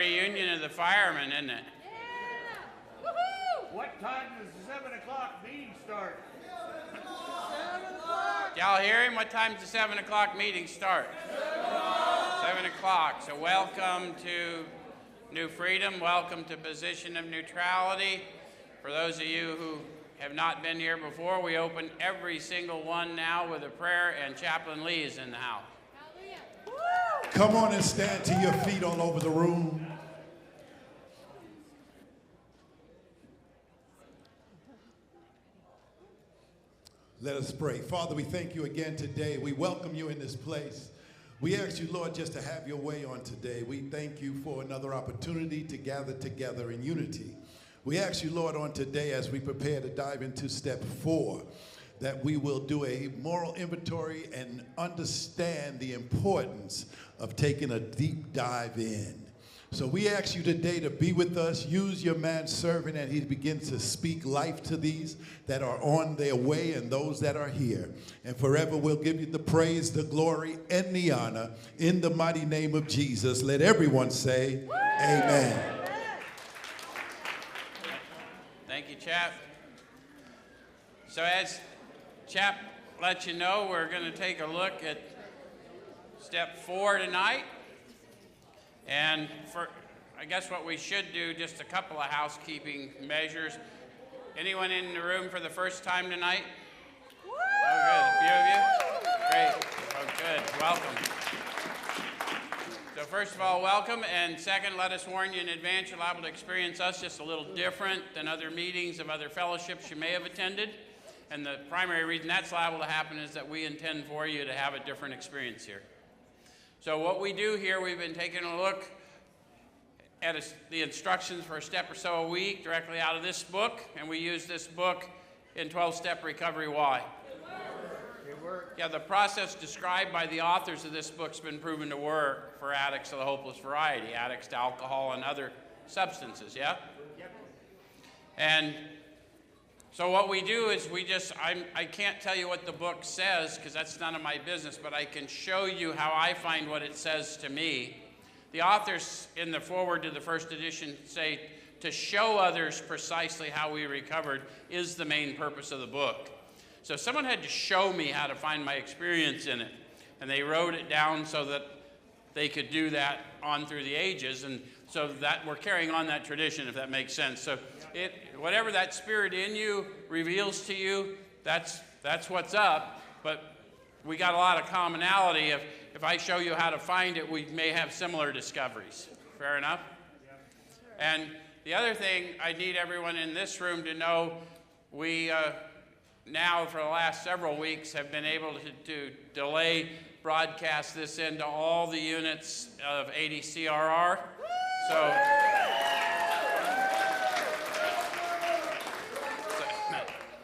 reunion of the firemen, isn't it? Yeah! Woohoo! What time does the 7 o'clock meeting start? 7 o'clock! Y'all hear him? What time does the 7 o'clock meeting start? 7 o'clock. So welcome to New Freedom. Welcome to Position of Neutrality. For those of you who have not been here before, we open every single one now with a prayer, and Chaplain Lee is in the house. Come on and stand to your feet all over the room. Let us pray. Father, we thank you again today. We welcome you in this place. We ask you, Lord, just to have your way on today. We thank you for another opportunity to gather together in unity. We ask you, Lord, on today as we prepare to dive into step 4, that we will do a moral inventory and understand the importance of taking a deep dive in. So we ask you today to be with us, use your manservant, and he begins to speak life to these that are on their way and those that are here. And forever we'll give you the praise, the glory, and the honor in the mighty name of Jesus. Let everyone say, amen. Thank you, Chap. So as Chap let you know, we're going to take a look at step 4 tonight. And for, I guess what we should do, just a couple of housekeeping measures. Anyone in the room for the first time tonight? Woo! Oh, good. A few of you? Great. Oh, good. Welcome. So first of all, welcome. And second, let us warn you in advance, you're liable to experience us just a little different than other meetings of other fellowships you may have attended. And the primary reason that's liable to happen is that we intend for you to have a different experience here. So what we do here, we've been taking a look at the instructions for a step or so a week directly out of this book, and we use this book in 12-Step Recovery. Why? It works. Yeah, the process described by the authors of this book's been proven to work for addicts of the hopeless variety, addicts to alcohol and other substances, yeah? Yep. And so what we do is I can't tell you what the book says because that's none of my business, but I can show you how I find what it says to me. The authors in the foreword to the first edition say to show others precisely how we recovered is the main purpose of the book. So someone had to show me how to find my experience in it, and they wrote it down so that they could do that on through the ages, and so that we're carrying on that tradition, if that makes sense. So whatever that spirit in you reveals to you, that's what's up, but we got a lot of commonality. If I show you how to find it, we may have similar discoveries. Fair enough? And the other thing I need everyone in this room to know, we now for the last several weeks have been able to delay broadcast this into all the units of 80 CRR.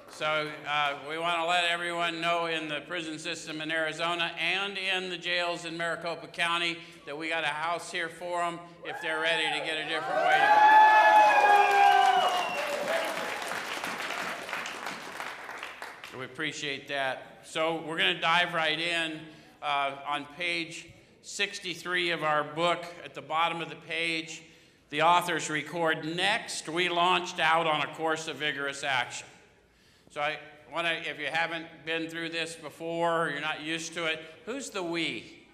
So we want to let everyone know in the prison system in Arizona and in the jails in Maricopa County that we got a house here for them if they're ready to get a different way to go. So we appreciate that. So we're going to dive right in on page 63 of our book. At the bottom of the page, the authors record, "Next, we launched out on a course of vigorous action." So I want to, if you haven't been through this before or you're not used to it, who's the we?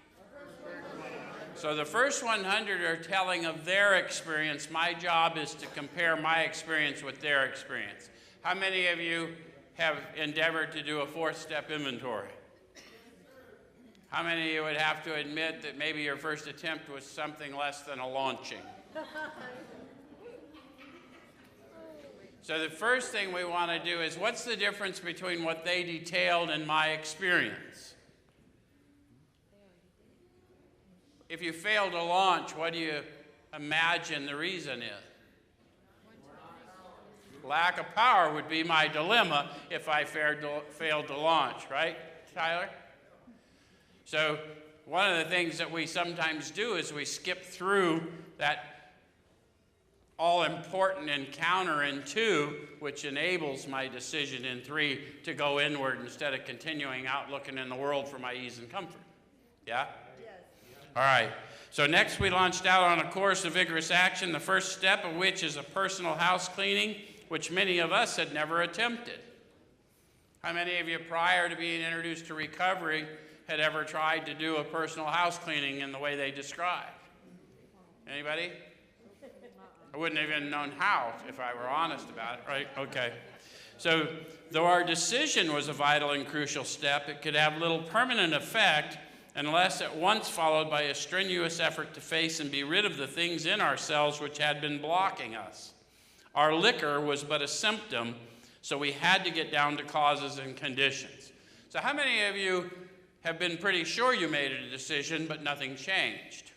So the first 100 are telling of their experience. My job is to compare my experience with their experience. How many of you have endeavored to do a 4th-step inventory? How many of you would have to admit that maybe your first attempt was something less than a launching? So the first thing we want to do is, what's the difference between what they detailed and my experience? If you fail to launch, what do you imagine the reason is? Lack of power would be my dilemma if I failed to launch, right, Tyler? So one of the things that we sometimes do is we skip through that all-important encounter in 2, which enables my decision in 3 to go inward instead of continuing out looking in the world for my ease and comfort. Yeah? Yes. All right. So next we launched out on a course of vigorous action, the first step of which is a personal house cleaning, which many of us had never attempted. How many of you prior to being introduced to recovery had ever tried to do a personal house cleaning in the way they described? Anybody? I wouldn't have even known how if I were honest about it, right? Okay. So though our decision was a vital and crucial step, it could have little permanent effect unless at once followed by a strenuous effort to face and be rid of the things in ourselves which had been blocking us. Our liquor was but a symptom, so we had to get down to causes and conditions. So how many of you have been pretty sure you made a decision, but nothing changed?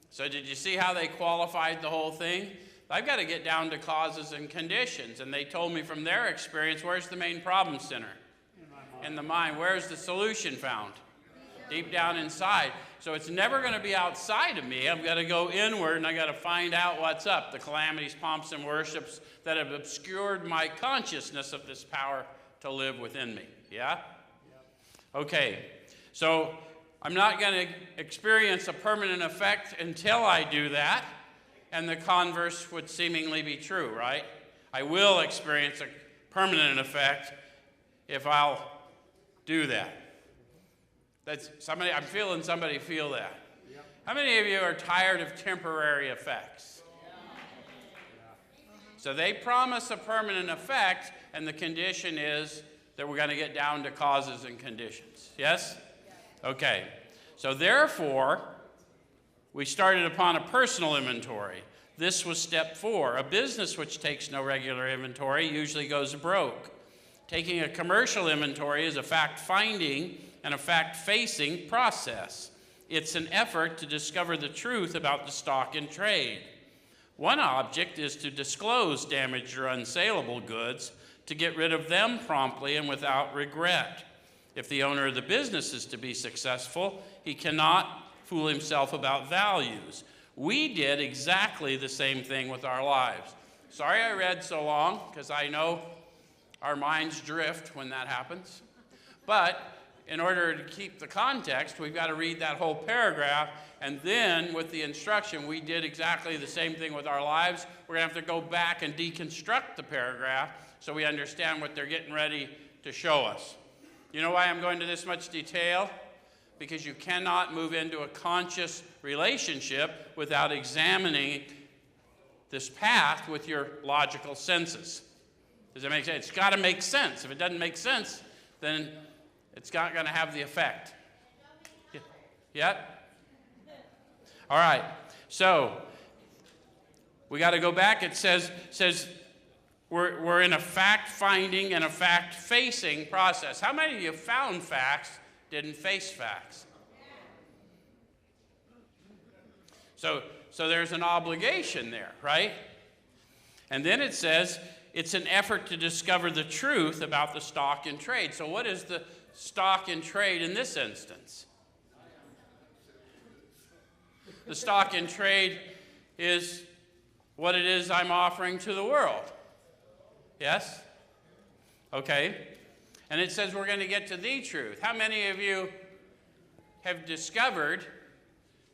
So did you see how they qualified the whole thing? I've got to get down to causes and conditions, and they told me from their experience, where's the main problem center? In the mind. Where's the solution found? Deep down inside. So it's never going to be outside of me. I've got to go inward, and I've got to find out what's up. The calamities, pomps, and worships that have obscured my consciousness of this power to live within me. Yeah? Okay. So I'm not going to experience a permanent effect until I do that, and the converse would seemingly be true, right? I will experience a permanent effect if I'll do that. That's somebody, I'm feeling somebody feel that. Yep. How many of you are tired of temporary effects? So they promise a permanent effect, and the condition is that we're going to get down to causes and conditions. Yes? Okay. So therefore, we started upon a personal inventory. This was step 4. A business which takes no regular inventory usually goes broke. Taking a commercial inventory is a fact-finding and a fact-facing process. It's an effort to discover the truth about the stock in trade. One object is to disclose damaged or unsaleable goods, to get rid of them promptly and without regret. If the owner of the business is to be successful, he cannot fool himself about values. We did exactly the same thing with our lives. Sorry I read so long, because I know our minds drift when that happens. But in order to keep the context, we've got to read that whole paragraph, and then with the instruction, we did exactly the same thing with our lives. We're going to have to go back and deconstruct the paragraph so we understand what they're getting ready to show us. You know why I'm going to this much detail? Because you cannot move into a conscious relationship without examining this path with your logical senses. Does that make sense? It's got to make sense. If it doesn't make sense, then it's not going to have the effect. Yeah? All right. So we got to go back. It says we're in a fact-finding and a fact-facing process. How many of you found facts, didn't face facts? So there's an obligation there, right? And then it says it's an effort to discover the truth about the stock in trade. So what is the stock in trade in this instance? The stock in trade is what it is I'm offering to the world. Yes? Okay. And it says we're going to get to the truth. How many of you have discovered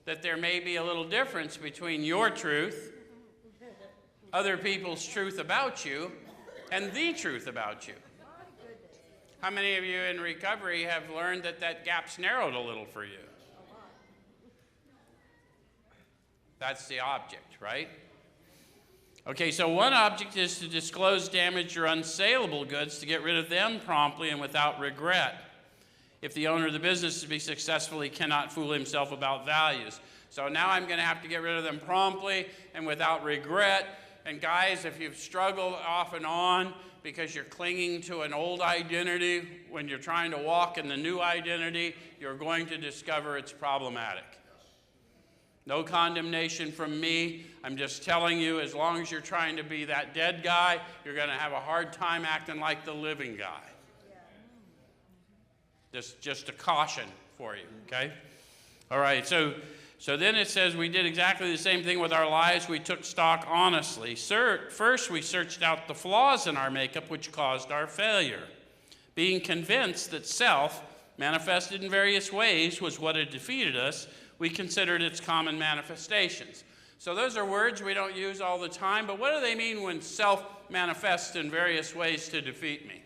that there may be a little difference between your truth, other people's truth about you, and the truth about you? How many of you in recovery have learned that that gap's narrowed a little for you? That's the object, right? Okay, so one object is to disclose damaged or unsaleable goods to get rid of them promptly and without regret. If the owner of the business is to be successful, he cannot fool himself about values. So now I'm going to have to get rid of them promptly and without regret. And guys, if you've struggled off and on because you're clinging to an old identity when you're trying to walk in the new identity, you're going to discover it's problematic. No condemnation from me. I'm just telling you, as long as you're trying to be that dead guy, you're going to have a hard time acting like the living guy. Just a caution for you, okay? All right, so then it says we did exactly the same thing with our lives. We took stock honestly. First, we searched out the flaws in our makeup which caused our failure, being convinced that self manifested in various ways, was what had defeated us. We considered its common manifestations. So those are words we don't use all the time, but what do they mean when self manifests in various ways to defeat me?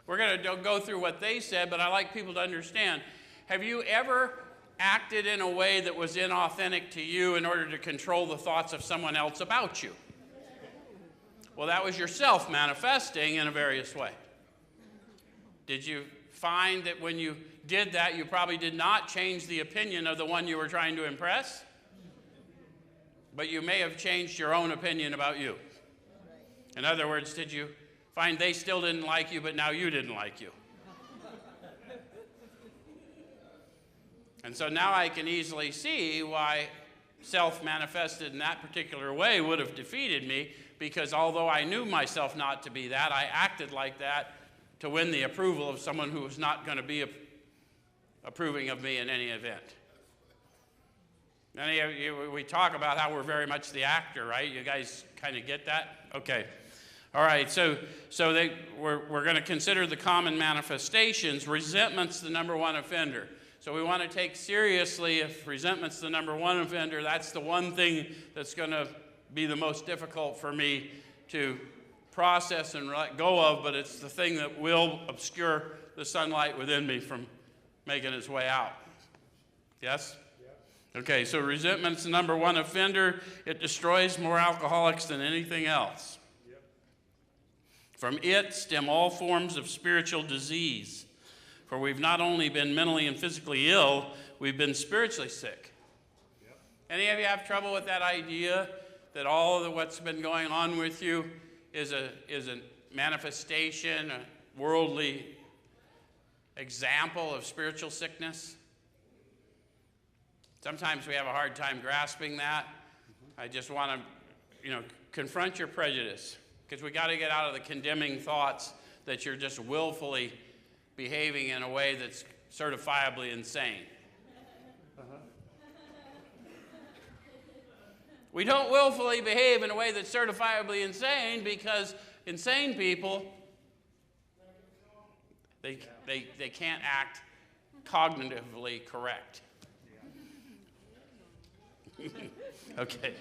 We're going to go through what they said, but I like people to understand. Have you ever acted in a way that was inauthentic to you in order to control the thoughts of someone else about you? Well, that was yourself manifesting in a various way. Did you find that when you did that, you probably did not change the opinion of the one you were trying to impress? But you may have changed your own opinion about you. In other words, did you find they still didn't like you, but now you didn't like you? And so now I can easily see why self manifested in that particular way would have defeated me, because although I knew myself not to be that, I acted like that to win the approval of someone who was not going to be approving of me in any event. We talk about how we're very much the actor, right? You guys kind of get that? Okay. All right, so we're going to consider the common manifestations. Resentment's the number one offender. So we want to take seriously, if resentment's the number one offender, that's the one thing that's going to be the most difficult for me to process and let go of, but it's the thing that will obscure the sunlight within me from making its way out. Yes? Okay, so resentment's the number one offender. It destroys more alcoholics than anything else. From it stem all forms of spiritual disease. For we've not only been mentally and physically ill, we've been spiritually sick. Any of you have trouble with that idea that all of what's been going on with you is a manifestation, a worldly example of spiritual sickness? Sometimes we have a hard time grasping that. I just want to, confront your prejudice, because we got to get out of the condemning thoughts that you're just willfully behaving in a way that's certifiably insane. We don't willfully behave in a way that's certifiably insane, because insane people, they can't act cognitively correct. Okay.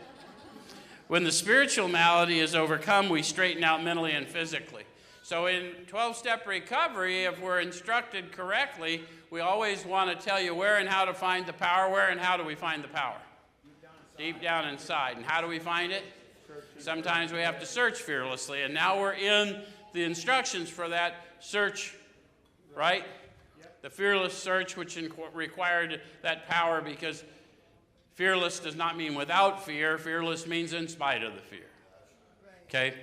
When the spiritual malady is overcome, we straighten out mentally and physically. So in 12-step recovery, if we're instructed correctly, we always want to tell you where and how to find the power. Where and how do we find the power? Deep down inside. And how do we find it? Sometimes we have to search fearlessly. And now we're in the instructions for that search, right? The fearless search, which required that power, because fearless does not mean without fear. Fearless means in spite of the fear. Okay?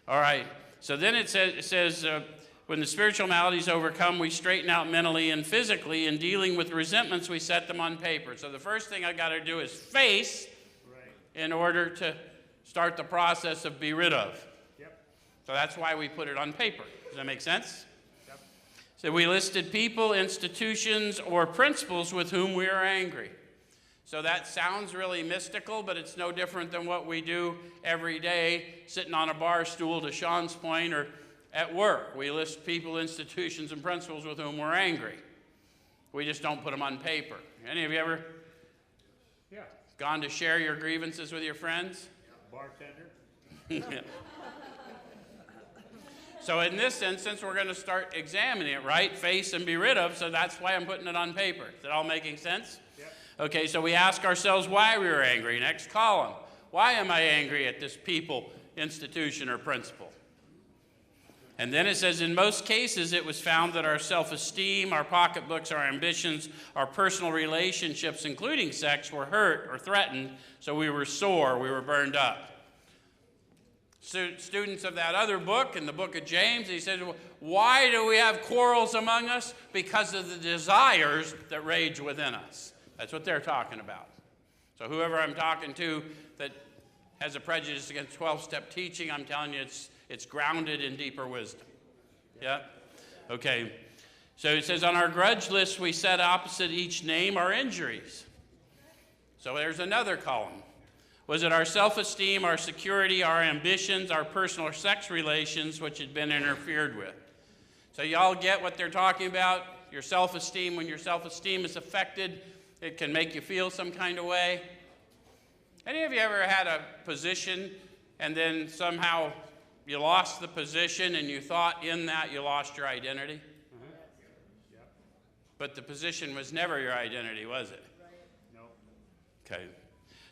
All right. So then it says when the spiritual malady is overcome, we straighten out mentally and physically. In dealing with resentments, we set them on paper. So the first thing I got to do is face in order to start the process of be rid of. So that's why we put it on paper. Does that make sense? So we listed people, institutions, or principles with whom we are angry. So that sounds really mystical, but it's no different than what we do every day, sitting on a bar stool, to Sean's point, or at work. We list people, institutions, and principles with whom we're angry. We just don't put them on paper. Any of you ever gone to share your grievances with your friends? Bartender. So in this instance, we're going to start examining it, right? Face and be rid of, so that's why I'm putting it on paper. Is that all making sense? Okay, so we ask ourselves why we were angry. Next column. Why am I angry at this people, institution, or principle? And then it says, in most cases, it was found that our self-esteem, our pocketbooks, our ambitions, our personal relationships, including sex, were hurt or threatened, so we were sore, we were burned up. Students of that other book, in the book of James, he says, why do we have quarrels among us? Because of the desires that rage within us. That's what they're talking about. So whoever I'm talking to that has a prejudice against 12-step teaching, I'm telling you it's grounded in deeper wisdom. Yeah? Okay. So it says, on our grudge list, we set opposite each name our injuries. So there's another column. Was it our self-esteem, our security, our ambitions, our personal or sex relations which had been interfered with? So y'all get what they're talking about? Your self-esteem, when your self-esteem is affected, it can make you feel some kind of way. Any of you ever had a position and then somehow you lost the position and you thought in that you lost your identity? But the position was never your identity, was it? No. Okay.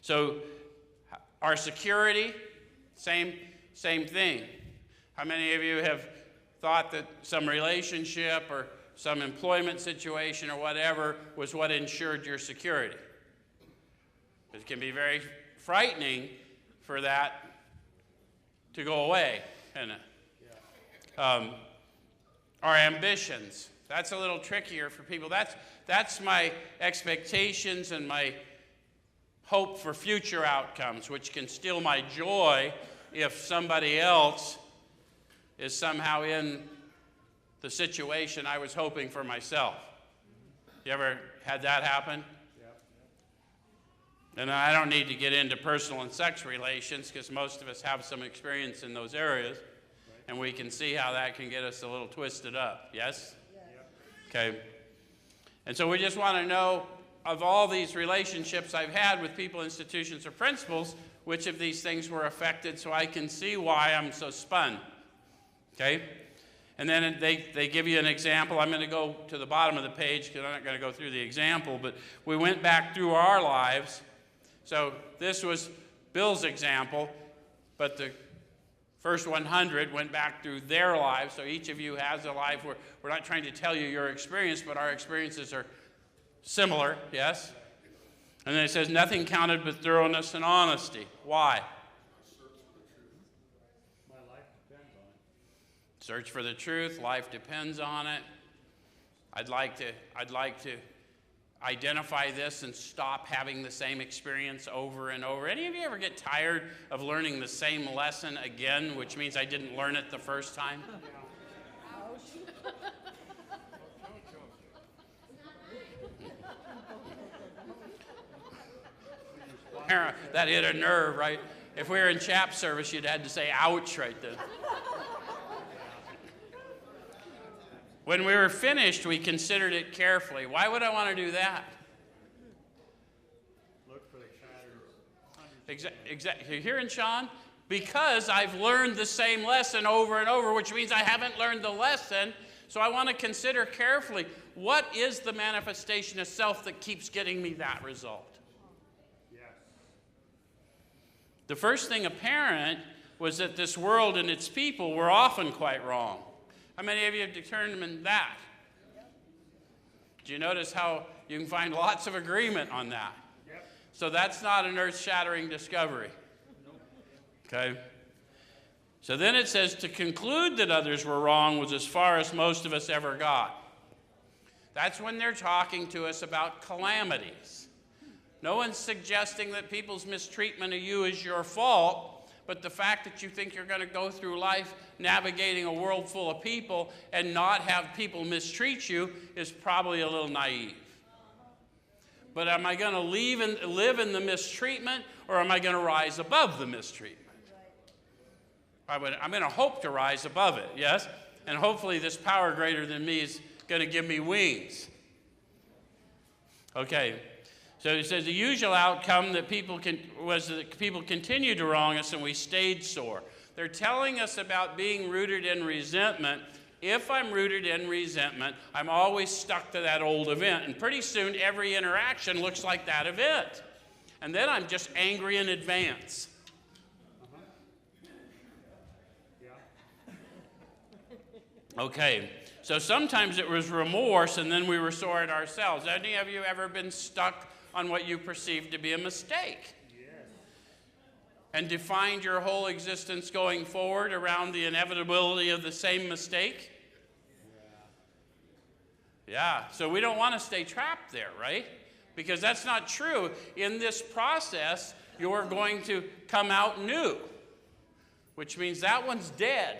So our security, same thing. How many of you have thought that some relationship or some employment situation or whatever was what ensured your security? It can be very frightening for that to go away, isn't it? Yeah. Our ambitions. That's a little trickier for people. That's my expectations and my hope for future outcomes, which can steal my joy if somebody else is somehow in the situation I was hoping for myself. You ever had that happen? Yeah. And I don't need to get into personal and sex relations because most of us have some experience in those areas, and we can see how that can get us a little twisted up. Yes? Okay. And so we just want to know, of all these relationships I've had with people, institutions, or principles, which of these things were affected so I can see why I'm so spun. Okay? And then they give you an example. I'm going to go to the bottom of the page because I'm not going to go through the example, but we went back through our lives. So this was Bill's example, but the first 100 went back through their lives. So each of you has a life where we're not trying to tell you your experience, but our experiences are similar, yes? And then it says, nothing counted but thoroughness and honesty. Why? My life depends on it. Search for the truth. Life depends on it. I'd like to identify this and stop having the same experience over and over. Any of you ever get tired of learning the same lesson again, which means I didn't learn it the first time? That hit a nerve, right? If we were in chap service, you'd had to say ouch right then. When we were finished, we considered it carefully. Why would I want to do that? Look for the patterns. Exactly. You hearing, Sean? Because I've learned the same lesson over and over, which means I haven't learned the lesson. So I want to consider carefully, what is the manifestation of self that keeps getting me that result? The first thing apparent was that this world and its people were often quite wrong. How many of you have determined that? Do you notice how you can find lots of agreement on that? Yep. So that's not an earth-shattering discovery. Nope. Okay? So then it says, to conclude that others were wrong was as far as most of us ever got. That's when they're talking to us about calamities. No one's suggesting that people's mistreatment of you is your fault, but the fact that you think you're going to go through life navigating a world full of people and not have people mistreat you is probably a little naive. But am I going to live in the mistreatment, or am I going to rise above the mistreatment? I'm going to hope to rise above it, yes? And hopefully this power greater than me is going to give me wings. Okay. So it says the usual outcome was that people continued to wrong us and we stayed sore. They're telling us about being rooted in resentment. If I'm rooted in resentment, I'm always stuck to that old event. And pretty soon every interaction looks like that event. And then I'm just angry in advance. Okay, so sometimes it was remorse and then we were sore at ourselves. Any of you ever been stuck on what you perceived to be a mistake? Yes. And defined your whole existence going forward around the inevitability of the same mistake? Yeah, so we don't want to stay trapped there, right? Because that's not true. In this process, you're going to come out new, which means that one's dead.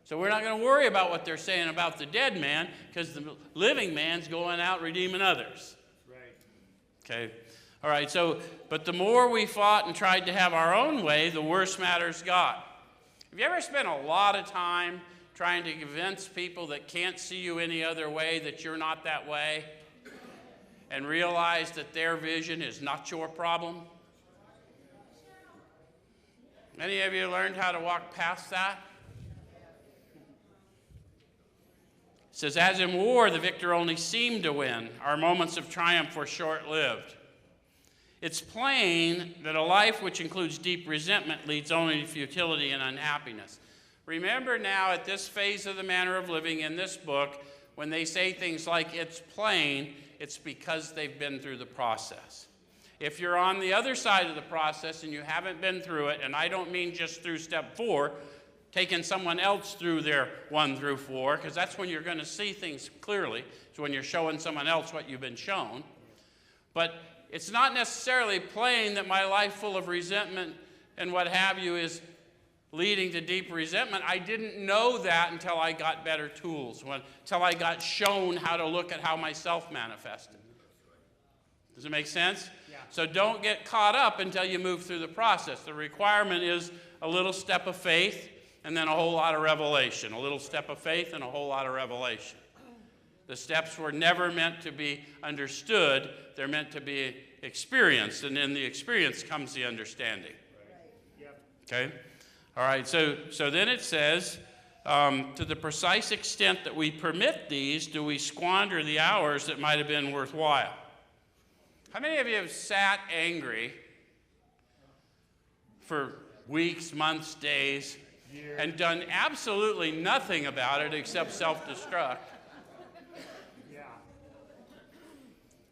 So we're not going to worry about what they're saying about the dead man, because the living man's going out redeeming others. Okay, all right, so, but the more we fought and tried to have our own way, the worse matters got. Have you ever spent a lot of time trying to convince people that can't see you any other way that you're not that way, and realize that their vision is not your problem? Any of you learned how to walk past that? It says, as in war, the victor only seemed to win. Our moments of triumph were short-lived. It's plain that a life which includes deep resentment leads only to futility and unhappiness. Remember now, at this phase of the manner of living in this book, when they say things like it's plain, it's because they've been through the process. If you're on the other side of the process and you haven't been through it, and I don't mean just through step 4, taking someone else through their 1 through 4, because that's when you're going to see things clearly. It's when you're showing someone else what you've been shown. But it's not necessarily plain that my life full of resentment and what have you is leading to deep resentment. I didn't know that until I got better tools, until I got shown how to look at how myself manifested. Does it make sense? Yeah. So don't get caught up until you move through the process. The requirement is a little step of faith and then a whole lot of revelation. A little step of faith and a whole lot of revelation. The steps were never meant to be understood. They're meant to be experienced, and in the experience comes the understanding. Right. Yep. Okay? All right, so then it says, to the precise extent that we permit these, do we squander the hours that might have been worthwhile? How many of you have sat angry for weeks, months, days, and done absolutely nothing about it except self-destruct? Yeah.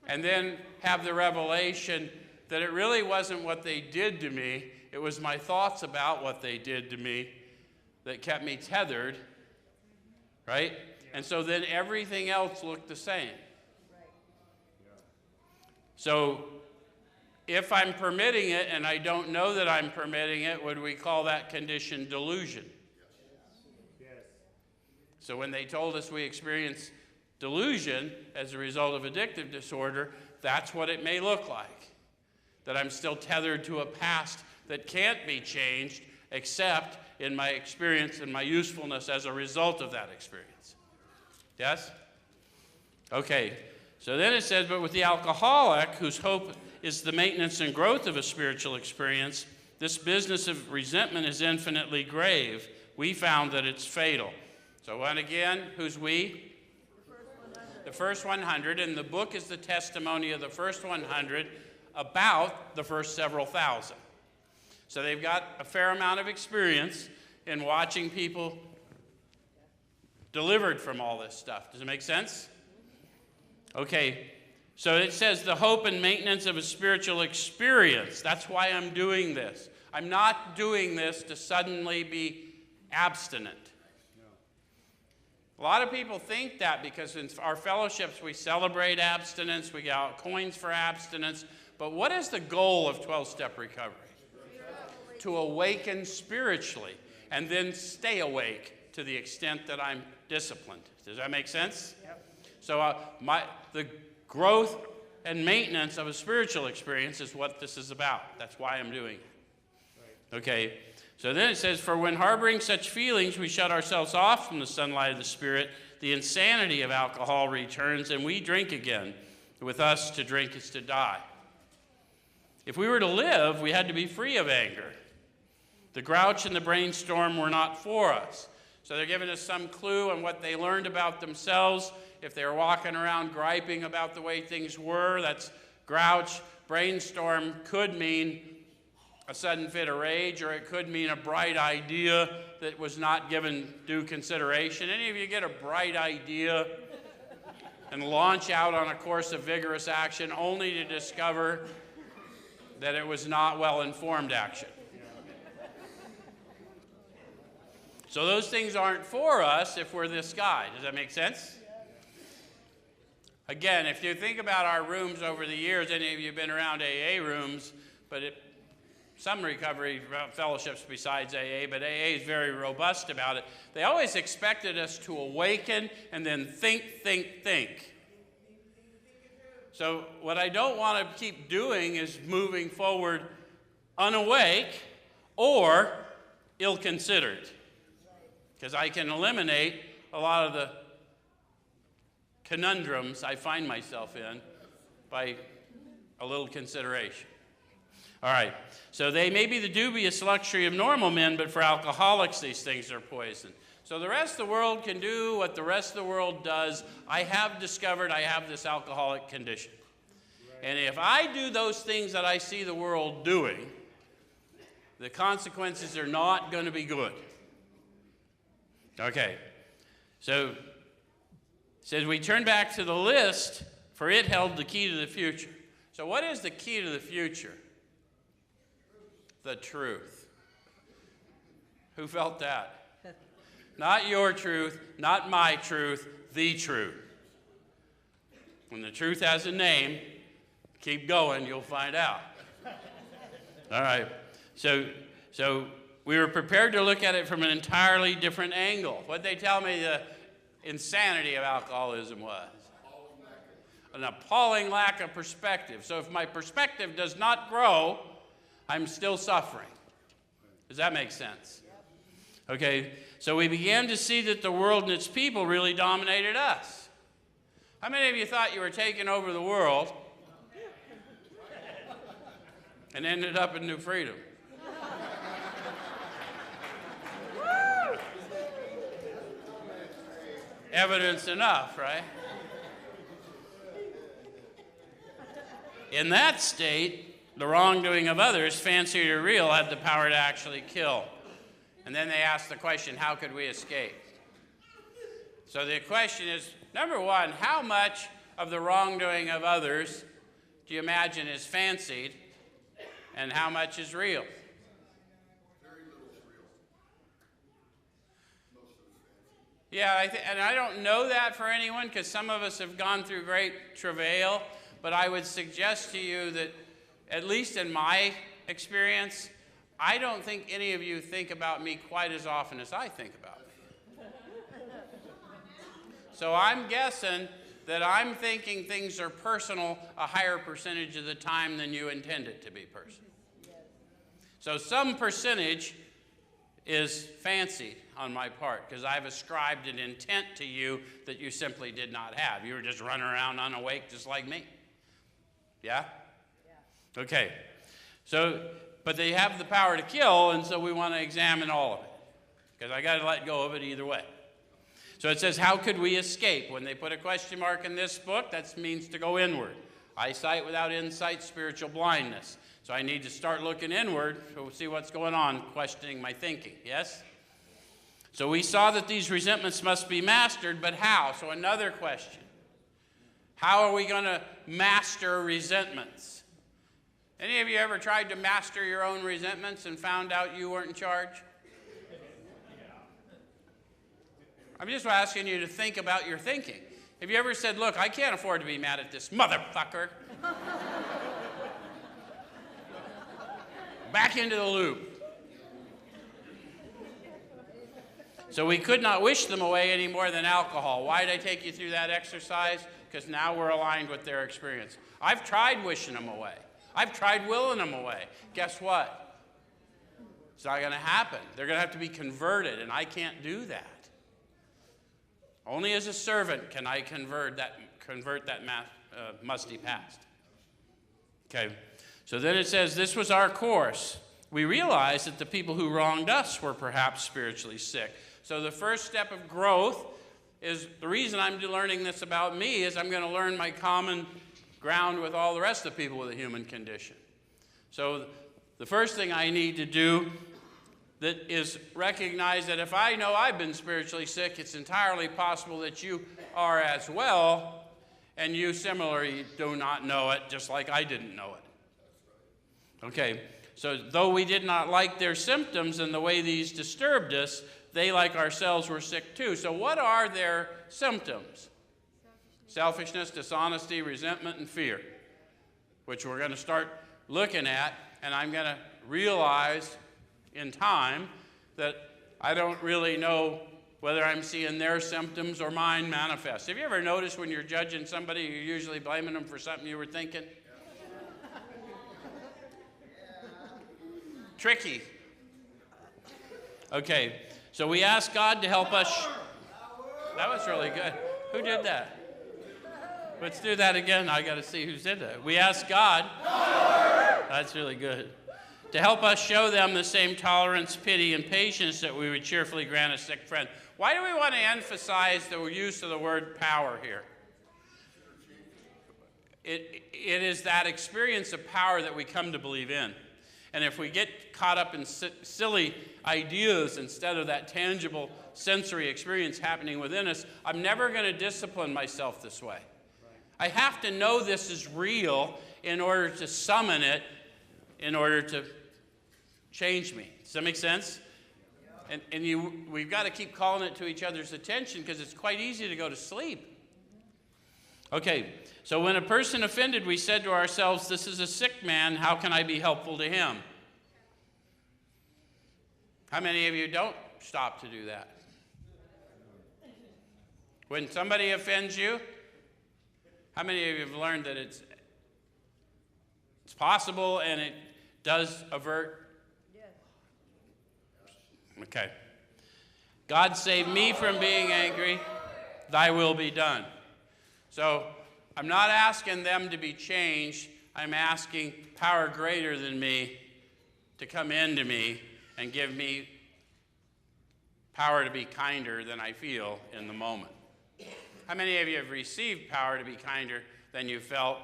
And then have the revelation that it really wasn't what they did to me, it was my thoughts about what they did to me that kept me tethered, right? Yeah. And so then everything else looked the same. Right. Yeah. So if I'm permitting it and I don't know that I'm permitting it, would we call that condition delusion? Yes. So when they told us we experience delusion as a result of addictive disorder, that's what it may look like. That I'm still tethered to a past that can't be changed except in my experience and my usefulness as a result of that experience. Yes? Okay, so then it says, but with the alcoholic, whose hope is the maintenance and growth of a spiritual experience, this business of resentment is infinitely grave. We found that it's fatal. So, and again, who's we? The first 100, and the book is the testimony of the first 100 about the first several thousand. So they've got a fair amount of experience in watching people delivered from all this stuff. Does it make sense? Okay, so it says the hope and maintenance of a spiritual experience. That's why I'm doing this. I'm not doing this to suddenly be abstinent. A lot of people think that because in our fellowships we celebrate abstinence, we get out coins for abstinence, but what is the goal of 12-step recovery? To awaken spiritually and then stay awake to the extent that I'm disciplined. Does that make sense? Yep. So the growth and maintenance of a spiritual experience is what this is about. That's why I'm doing it. Right. Okay, so then it says, for when harboring such feelings, we shut ourselves off from the sunlight of the Spirit, the insanity of alcohol returns, and we drink again. With us, to drink is to die. If we were to live, we had to be free of anger. The grouch and the brainstorm were not for us. So they're giving us some clue on what they learned about themselves. If they were walking around griping about the way things were, that's grouch. Brainstorm could mean a sudden fit of rage, or it could mean a bright idea that was not given due consideration. Any of you get a bright idea and launch out on a course of vigorous action only to discover that it was not well-informed action? So those things aren't for us if we're this guy. Does that make sense? Again, if you think about our rooms over the years, any of you have been around AA rooms, but some recovery fellowships besides AA, but AA is very robust about it. They always expected us to awaken and then think. So what I don't want to keep doing is moving forward unawake or ill-considered. because I can eliminate a lot of the conundrums I find myself in by a little consideration. All right, so they may be the dubious luxury of normal men, but for alcoholics, these things are poison. So the rest of the world can do what the rest of the world does. I have discovered I have this alcoholic condition. And if I do those things that I see the world doing, the consequences are not going to be good. Okay, so it says we turn back to the list, for it held the key to the future. So what is the key to the future? The truth. Who felt that? Not your truth, not my truth, the truth. When the truth has a name, keep going, you'll find out. All right, so we were prepared to look at it from an entirely different angle. What'd they tell me the insanity of alcoholism was? An appalling lack of perspective. So if my perspective does not grow, I'm still suffering. Does that make sense? Okay, so we began to see that the world and its people really dominated us. How many of you thought you were taking over the world and ended up in New Freedom? Evidence enough, right? In that state, the wrongdoing of others, fancy or real, had the power to actually kill. And then they asked the question, how could we escape? So the question is, number one, how much of the wrongdoing of others do you imagine is fancied, and how much is real? Very little is real. Most of it's fancy. Yeah, and I don't know that for anyone, because some of us have gone through great travail, but I would suggest to you that, at least in my experience, I don't think any of you think about me quite as often as I think about me. So I'm guessing that I'm thinking things are personal a higher percentage of the time than you intend it to be personal. So some percentage is fancy on my part, because I've ascribed an intent to you that you simply did not have. You were just running around unawake just like me. Yeah? Yeah. Okay. So, but they have the power to kill, and so we want to examine all of it, because I got to let go of it either way. So it says, how could we escape? When they put a question mark in this book, that means to go inward. Eyesight without insight, spiritual blindness. So I need to start looking inward to see what's going on, questioning my thinking, yes? So we saw that these resentments must be mastered, but how? So another question. How are we going to master resentments? Any of you ever tried to master your own resentments and found out you weren't in charge? I'm just asking you to think about your thinking. Have you ever said, look, I can't afford to be mad at this motherfucker? Back into the loop. So we could not wish them away any more than alcohol. Why did I take you through that exercise? Because now we're aligned with their experience. I've tried wishing them away. I've tried willing them away. Guess what? It's not going to happen. They're going to have to be converted, and I can't do that. Only as a servant can I convert that musty past. Okay, so then it says, this was our course. We realized that the people who wronged us were perhaps spiritually sick. So the first step of growth is, the reason I'm learning this about me is I'm going to learn my common ground with all the rest of the people with a human condition. So the first thing I need to do that is recognize that if I know I've been spiritually sick, it's entirely possible that you are as well, and you similarly do not know it, just like I didn't know it. Okay, so though we did not like their symptoms and the way these disturbed us, they, like ourselves, were sick too. So what are their symptoms? Selfishness, dishonesty, resentment, and fear, which we're going to start looking at, and I'm going to realize in time that I don't really know whether I'm seeing their symptoms or mine manifest. Have you ever noticed when you're judging somebody, you're usually blaming them for something you were thinking? Tricky. Okay, So we ask God to help us. That was really good. Who did that? Let's do that again. I got to see who did that. We ask God. That's really good. To help us show them the same tolerance, pity, and patience that we would cheerfully grant a sick friend. Why do we want to emphasize the use of the word power here? It is that experience of power that we come to believe in. And if we get caught up in silly ideas instead of that tangible sensory experience happening within us, I'm never going to discipline myself this way. I have to know this is real in order to summon it, in order to change me. Does that make sense? And we've got to keep calling it to each other's attention because it's quite easy to go to sleep. Okay, so when a person offended, we said to ourselves, this is a sick man, how can I be helpful to him? How many of you don't stop to do that? When somebody offends you, how many of you have learned that it's possible and it does avert? Yes. Okay. God save me from being angry, thy will be done. So I'm not asking them to be changed. I'm asking power greater than me to come into me and give me power to be kinder than I feel in the moment. How many of you have received power to be kinder than you felt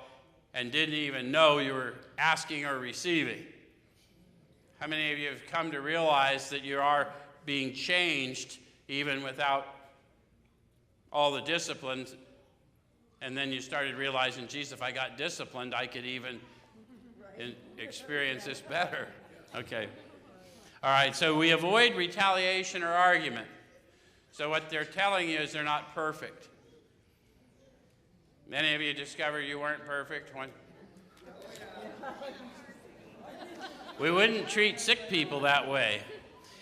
and didn't even know you were asking or receiving? How many of you have come to realize that you are being changed even without all the disciplines? And then you started realizing, geez, if I got disciplined, I could even experience this better. Okay. All right, so we avoid retaliation or argument. So what they're telling you is they're not perfect. Many of you discovered you weren't perfect when we wouldn't treat sick people that way.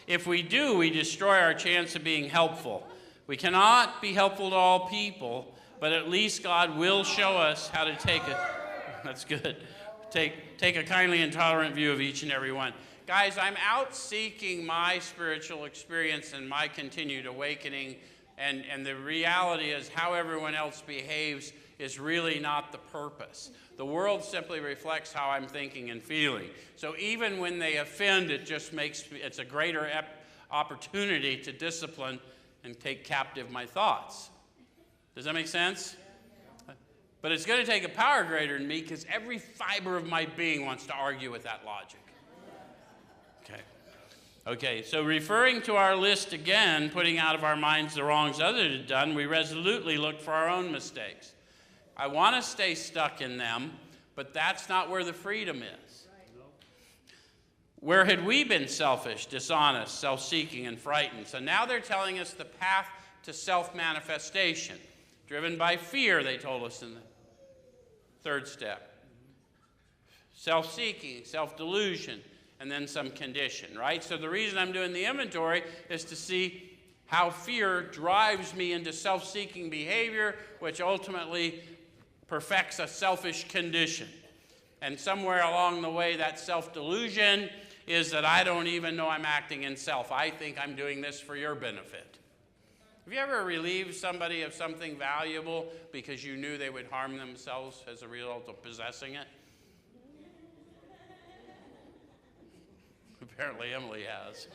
If we do, we destroy our chance of being helpful. We cannot be helpful to all people, but at least God will show us how to take a kindly and tolerant view of each and every one. Guys, I'm out seeking my spiritual experience and my continued awakening, and the reality is how everyone else behaves is really not the purpose. The world simply reflects how I'm thinking and feeling. So even when they offend, it's a greater opportunity to discipline and take captive my thoughts. Does that make sense? But it's going to take a power greater than me because every fiber of my being wants to argue with that logic. Okay, so referring to our list again, putting out of our minds the wrongs others had done, we resolutely look for our own mistakes. I want to stay stuck in them, but that's not where the freedom is. Where had we been selfish, dishonest, self-seeking, and frightened? So now they're telling us the path to self-manifestation, driven by fear, they told us in the third step. Self-seeking, self-delusion, and then some condition, right? So the reason I'm doing the inventory is to see how fear drives me into self-seeking behavior, which ultimately perfects a selfish condition. And somewhere along the way, that self-delusion is that I don't even know I'm acting in self. I think I'm doing this for your benefit. Have you ever relieved somebody of something valuable because you knew they would harm themselves as a result of possessing it? Apparently Emily has.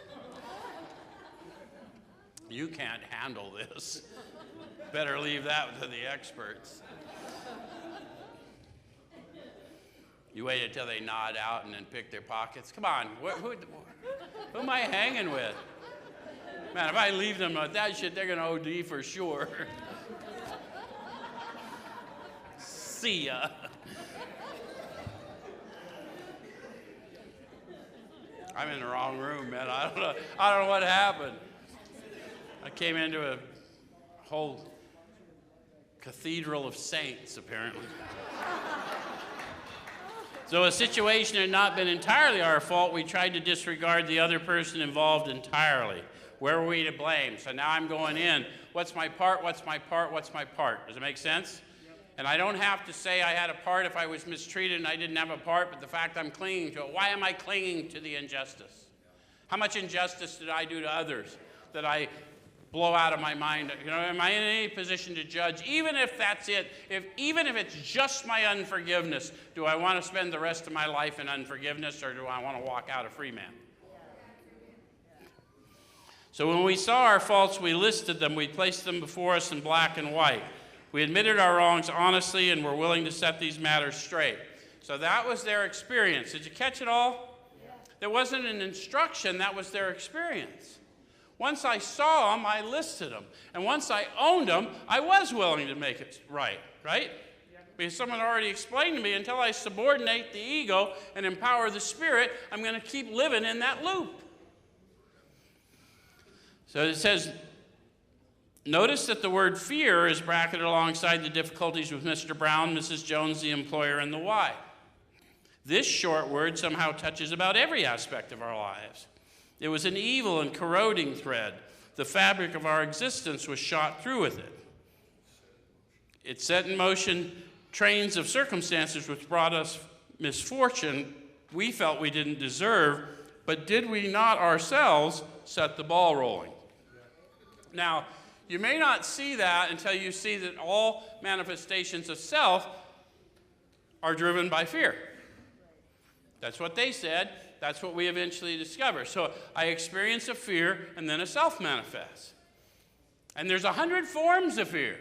You can't handle this. Better leave that to the experts. You wait until they nod out and then pick their pockets. Come on, who am I hanging with? Man, if I leave them with that shit, they're going to OD for sure. See ya. I'm in the wrong room, man. I don't know what happened. I came into a whole cathedral of saints, apparently. So a situation had not been entirely our fault. We tried to disregard the other person involved entirely. Where were we to blame? So now I'm going in. What's my part? What's my part? What's my part? Does it make sense? And I don't have to say I had a part if I was mistreated and I didn't have a part, but the fact I'm clinging to it. Why am I clinging to the injustice? How much injustice did I do to others? that I blow out of my mind? You know, am I in any position to judge? Even if that's it, even if it's just my unforgiveness, do I want to spend the rest of my life in unforgiveness, or do I want to walk out a free man? So when we saw our faults, we listed them. We placed them before us in black and white. We admitted our wrongs honestly and were willing to set these matters straight. So that was their experience. Did you catch it all? Yeah. There wasn't an instruction. That was their experience. Once I saw them, I listed them. And once I owned them, I was willing to make it right? Yeah. Because someone already explained to me, until I subordinate the ego and empower the spirit, I'm going to keep living in that loop. So it says, notice that the word fear is bracketed alongside the difficulties with Mr. Brown, Mrs. Jones, the employer, and the why. This short word somehow touches about every aspect of our lives. It was an evil and corroding thread. The fabric of our existence was shot through with it. It set in motion trains of circumstances which brought us misfortune we felt we didn't deserve, but did we not ourselves set the ball rolling? Now, you may not see that until you see that all manifestations of self are driven by fear. That's what they said. That's what we eventually discover. So I experience a fear, and then a self manifests. And there's 100 forms of fear.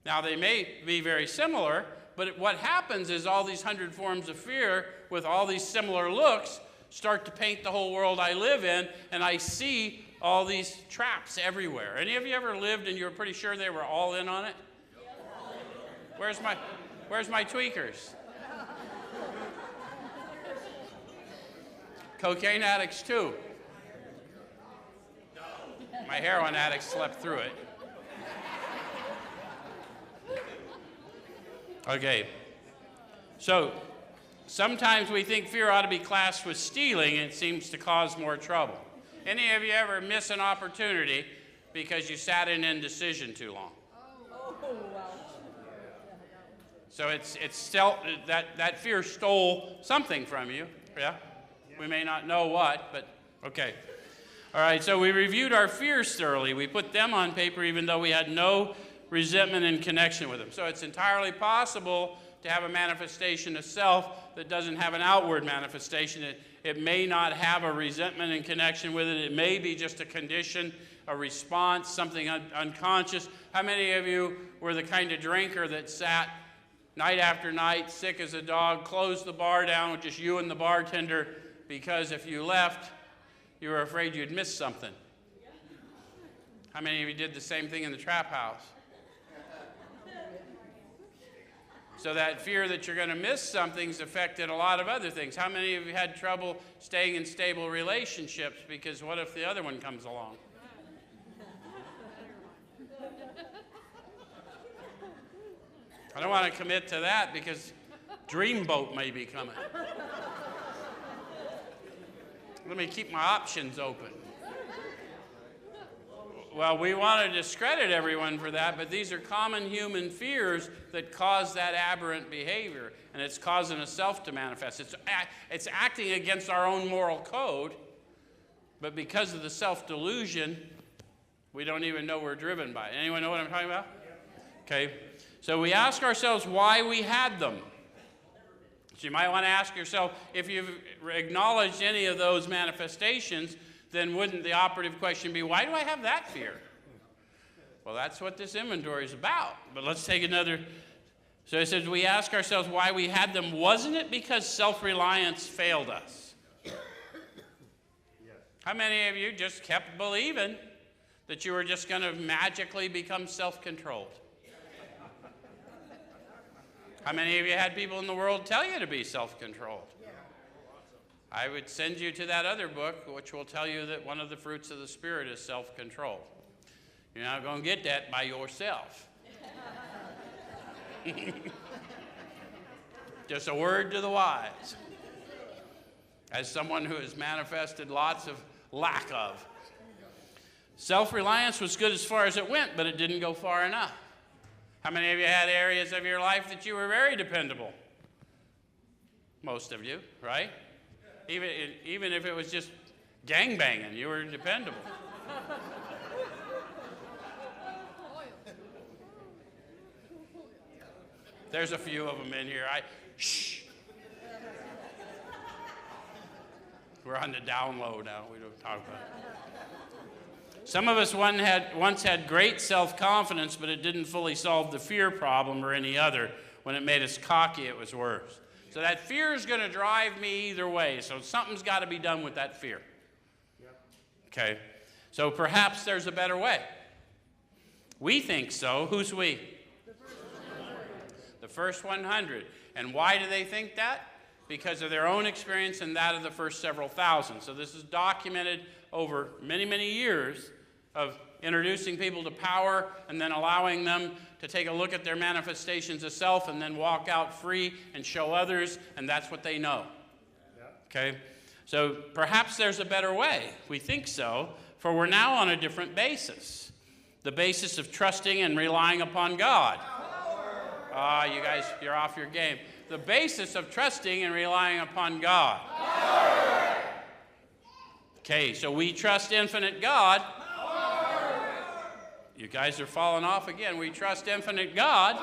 Now, they may be very similar, but what happens is all these 100 forms of fear with all these similar looks start to paint the whole world I live in, and I see all these traps everywhere. Any of you ever lived and you were pretty sure they were all in on it? Where's my tweakers? Cocaine addicts too. My heroin addicts slept through it. Okay. So sometimes we think fear ought to be classed with stealing, and it seems to cause more trouble. Any of you ever miss an opportunity because you sat in indecision too long? So it's still that fear stole something from you, yeah? We may not know what, but okay. All right, so we reviewed our fears thoroughly. We put them on paper even though we had no resentment in connection with them. So it's entirely possible to have a manifestation of self that doesn't have an outward manifestation. It may not have a resentment in connection with it. It may be just a condition, a response, something unconscious. How many of you were the kind of drinker that sat night after night, sick as a dog, closed the bar down with just you and the bartender, because if you left, you were afraid you'd miss something? How many of you did the same thing in the trap house? So that fear that you're going to miss something's affected a lot of other things. How many of you had trouble staying in stable relationships because what if the other one comes along? I don't want to commit to that because Dreamboat may be coming. Let me keep my options open. Well, we want to discredit everyone for that, but these are common human fears that cause that aberrant behavior, and it's causing a self to manifest. It's acting against our own moral code, but because of the self-delusion, we don't even know we're driven by it. Anyone know what I'm talking about? Okay, so we ask ourselves why we had them. So you might want to ask yourself, if you've acknowledged any of those manifestations, then wouldn't the operative question be, why do I have that fear? Well, that's what this inventory is about. But let's take another. So it says, we ask ourselves why we had them. Wasn't it because self-reliance failed us? How many of you just kept believing that you were just going to magically become self-controlled? How many of you had people in the world tell you to be self-controlled? I would send you to that other book, which will tell you that one of the fruits of the Spirit is self-control. You're not going to get that by yourself. Just a word to the wise. As someone who has manifested lots of lack of. Self-reliance was good as far as it went, but it didn't go far enough. How many of you had areas of your life that you were very dependable? Most of you, right? Even if it was just Gangbanging. You were dependable. There's a few of them in here. Shh. We're on the down low now. We don't talk about it. Some of us once had great self-confidence, but it didn't fully solve the fear problem or any other. When it made us cocky, it was worse. So that fear is going to drive me either way. So something's got to be done with that fear. Okay? So perhaps there's a better way. We think so. Who's we? The first 100. And why do they think that? Because of their own experience and that of the first several thousand. So this is documented over many, many years of introducing people to power and then allowing them to take a look at their manifestations of self and then walk out free and show others, and that's what they know. Okay? So perhaps there's a better way. We think so, for we're now on a different basis. The basis of trusting and relying upon God. You guys, you're off your game. The basis of trusting and relying upon God. Okay, so we trust infinite God. You guys are falling off again. We trust infinite God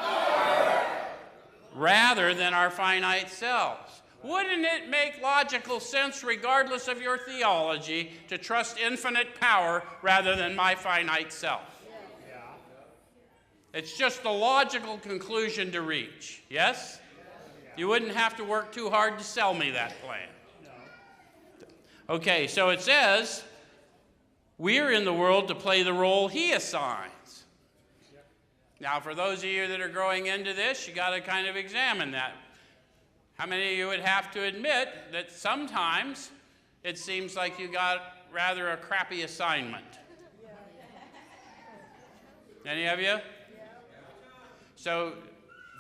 rather than our finite selves. Wouldn't it make logical sense, regardless of your theology, to trust infinite power rather than my finite self? It's just the logical conclusion to reach. Yes? You wouldn't have to work too hard to sell me that plan. Okay, so it says, we're in the world to play the role he assigns. Now, for those of you that are growing into this, you got to kind of examine that. How many of you would have to admit that sometimes it seems like you got rather a crappy assignment? Any of you? So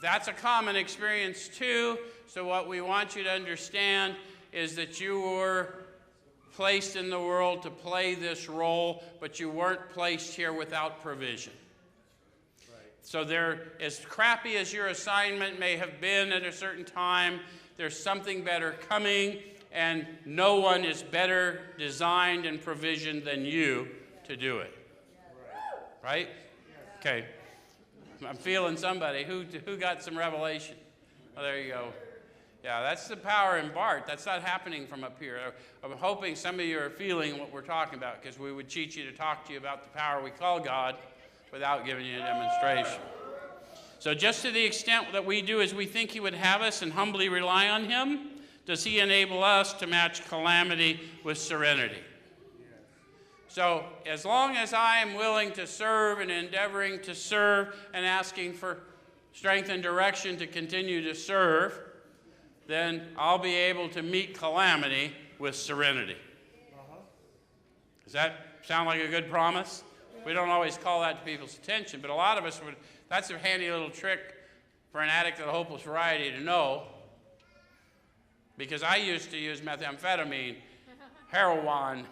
that's a common experience too. So what we want you to understand is that you were placed in the world to play this role, but you weren't placed here without provision. So there, as crappy as your assignment may have been at a certain time, there's something better coming, and no one is better designed and provisioned than you to do it. Right? Okay. I'm feeling somebody. Who got some revelation? Oh, there you go. Yeah, that's the power in Bart. That's not happening from up here. I'm hoping some of you are feeling what we're talking about, because we would teach you to talk to you about the power we call God without giving you a demonstration. So just to the extent that we do as we think he would have us and humbly rely on him, does he enable us to match calamity with serenity? So as long as I am willing to serve and endeavoring to serve and asking for strength and direction to continue to serve, then I'll be able to meet calamity with serenity. Does that sound like a good promise? We don't always call that to people's attention, but a lot of us would. That's a handy little trick for an addict of the hopeless variety to know, because I used to use methamphetamine, heroin,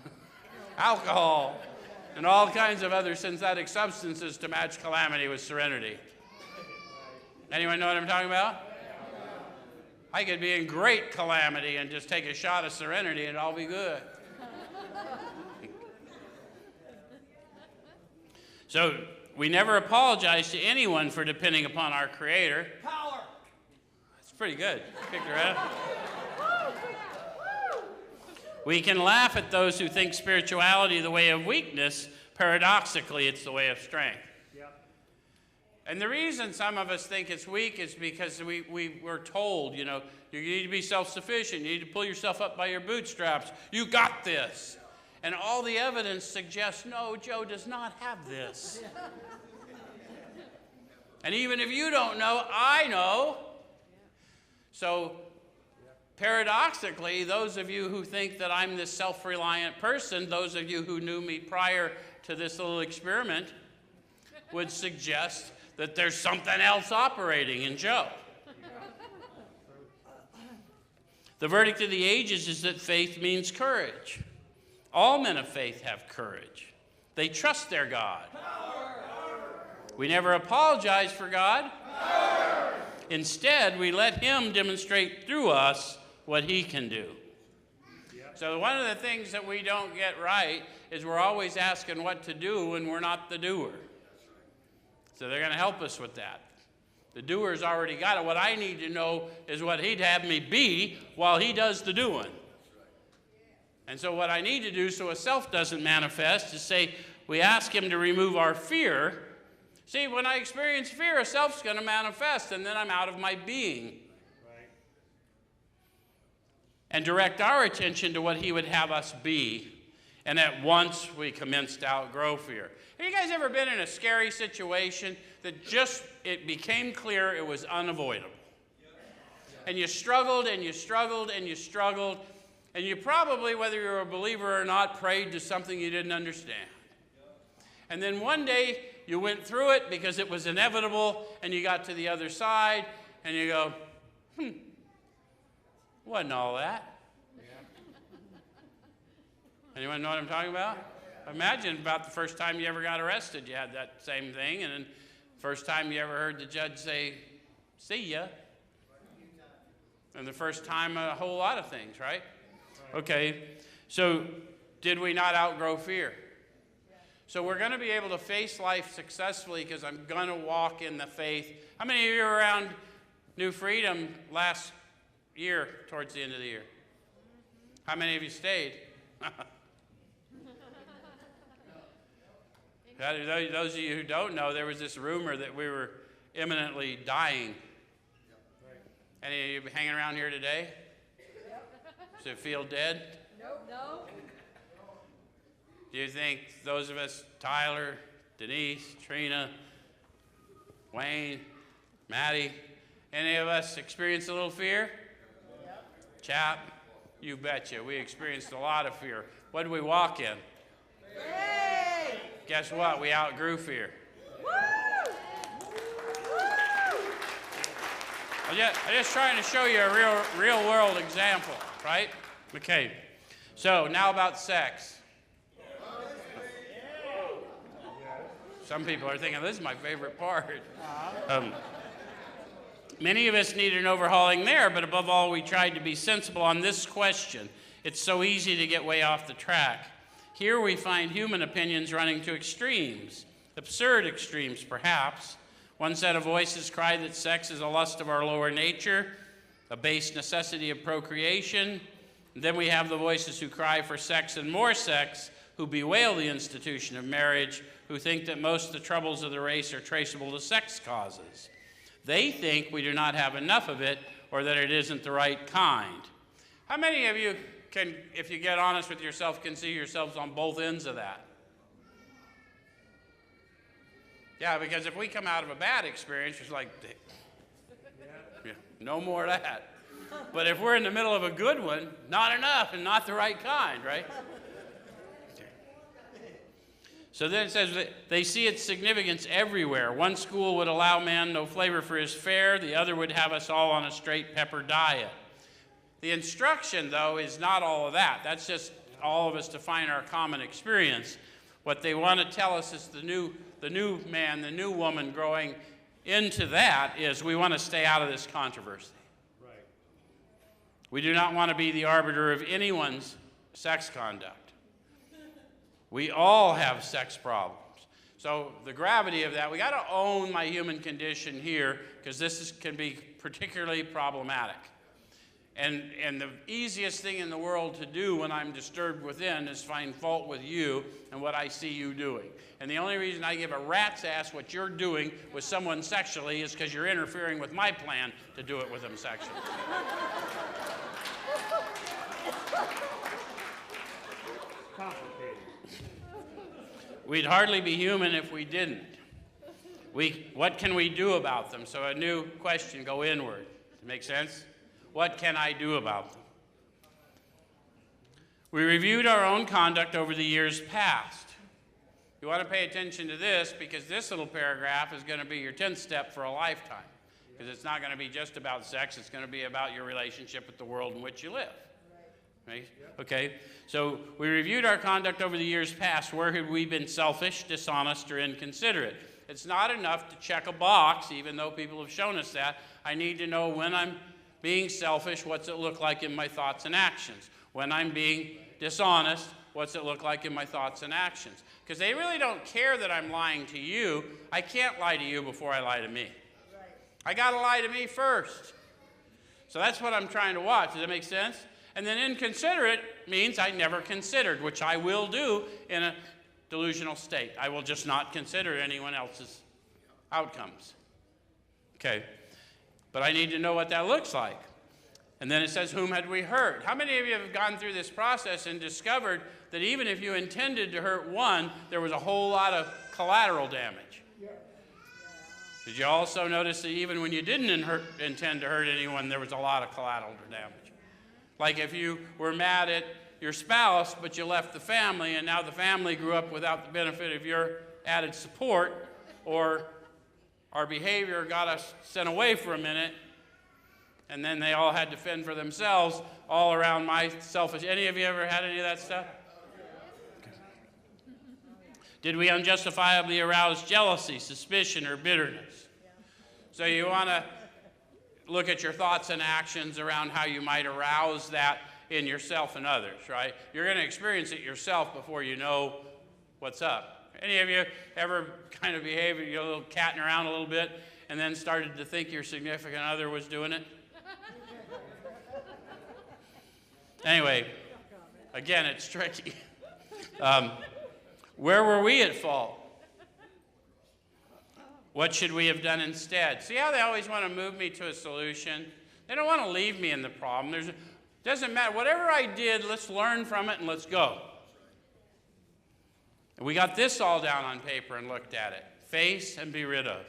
alcohol, and all kinds of other synthetic substances to match calamity with serenity. Anyone know what I'm talking about? I could be in great calamity and just take a shot of serenity and I'll be good. So we never apologize to anyone for depending upon our Creator. Power. That's pretty good. Kicked her out. We can laugh at those who think spirituality the way of weakness. Paradoxically, it's the way of strength. Yep. And the reason some of us think it's weak is because we were told, you know, you need to be self-sufficient. You need to pull yourself up by your bootstraps. You got this. And all the evidence suggests, no, Joe does not have this. And even if you don't know, I know. So paradoxically, those of you who think that I'm this self-reliant person, those of you who knew me prior to this little experiment, would suggest that there's something else operating in Joe. The verdict of the ages is that faith means courage. All men of faith have courage. They trust their God. We never apologize for God. Instead, we let him demonstrate through us what he can do. So one of the things that we don't get right is we're always asking what to do when we're not the doer. So they're going to help us with that. The doer's already got it. What I need to know is what he'd have me be while he does the doing. And so what I need to do so a self doesn't manifest is say, we ask him to remove our fear. See, when I experience fear, a self's going to manifest, and then I'm out of my being. And direct our attention to what he would have us be. And at once we commence to outgrow fear. Have you guys ever been in a scary situation that just, it became clear it was unavoidable? And you struggled and you struggled and you struggled, and you probably, whether you're a believer or not, prayed to something you didn't understand. And then one day you went through it because it was inevitable, and you got to the other side, and you go, wasn't all that. Anyone know what I'm talking about? Imagine about the first time you ever got arrested, you had that same thing, and then first time you ever heard the judge say, see ya. And the first time a whole lot of things, right? Okay, so did we not outgrow fear? So we're going to be able to face life successfully because I'm going to walk in the faith. How many of you were around New Freedom last year, towards the end of the year? How many of you stayed? Those of you who don't know, there was this rumor that we were imminently dying. Any of you hanging around here today? Does it feel dead? Nope. No. Do you think those of us, Tyler, Denise, Trina, Wayne, Maddie, any of us experienced a little fear? Yep. Chap, you betcha. We experienced a lot of fear. What did we walk in? Yay! Guess what? We outgrew fear. Woo! I'm just trying to show you a real world example, right? Okay. So now about sex. Some people are thinking, this is my favorite part. Many of us need an overhauling there, but above all, we tried to be sensible on this question. It's so easy to get way off the track. Here we find human opinions running to extremes, absurd extremes perhaps. One set of voices cry that sex is a lust of our lower nature, a base necessity of procreation. And then we have the voices who cry for sex and more sex, who bewail the institution of marriage, who think that most of the troubles of the race are traceable to sex causes. They think we do not have enough of it or that it isn't the right kind. How many of you can, if you get honest with yourself, can see yourselves on both ends of that? Yeah, because if we come out of a bad experience, it's like, yeah, no more of that. But if we're in the middle of a good one, not enough and not the right kind, right? So then it says that they see its significance everywhere. One school would allow man no flavor for his fare. The other would have us all on a straight pepper diet. The instruction, though, is not all of that. That's just all of us define our common experience. What they want to tell us is the new man, the new woman growing into that is we want to stay out of this controversy. Right. We do not want to be the arbiter of anyone's sex conduct. We all have sex problems. So the gravity of that, we got to own my human condition here because this can be particularly problematic. And the easiest thing in the world to do when I'm disturbed within is find fault with you and what I see you doing. And the only reason I give a rat's ass what you're doing with someone sexually is because you're interfering with my plan to do it with them sexually. Complicated. We'd hardly be human if we didn't. What can we do about them? So a new question, go inward. Make sense? What can I do about them? We reviewed our own conduct over the years past. You want to pay attention to this because this little paragraph is going to be your 10th step for a lifetime. Because it's not going to be just about sex, it's going to be about your relationship with the world in which you live. Right? Okay? So we reviewed our conduct over the years past. Where had we been selfish, dishonest, or inconsiderate? It's not enough to check a box, even though people have shown us that. I need to know when I'm being selfish, what's it look like in my thoughts and actions? When I'm being dishonest, what's it look like in my thoughts and actions? Because they really don't care that I'm lying to you. I can't lie to you before I lie to me. I got to lie to me first. So that's what I'm trying to watch. Does that make sense? And then inconsiderate means I never considered, which I will do in a delusional state. I will just not consider anyone else's outcomes. Okay. But I need to know what that looks like. And then it says, whom had we hurt? How many of you have gone through this process and discovered that even if you intended to hurt one, there was a whole lot of collateral damage? Did you also notice that even when you didn't intend to hurt anyone, there was a lot of collateral damage? Like if you were mad at your spouse, but you left the family, and now the family grew up without the benefit of your added support, or our behavior got us sent away for a minute, and then they all had to fend for themselves all around my selfish. Any of you ever had any of that stuff? Okay. Did we unjustifiably arouse jealousy, suspicion, or bitterness? So you want to look at your thoughts and actions around how you might arouse that in yourself and others, right? You're going to experience it yourself before you know what's up. Any of you ever kind of behaved, you're a little catting around a little bit, and then started to think your significant other was doing it? Anyway, again, it's tricky. Where were we at fault? What should we have done instead? See how they always want to move me to a solution? They don't want to leave me in the problem. It doesn't matter. Whatever I did, let's learn from it and let's go. And we got this all down on paper and looked at it. Face and be rid of.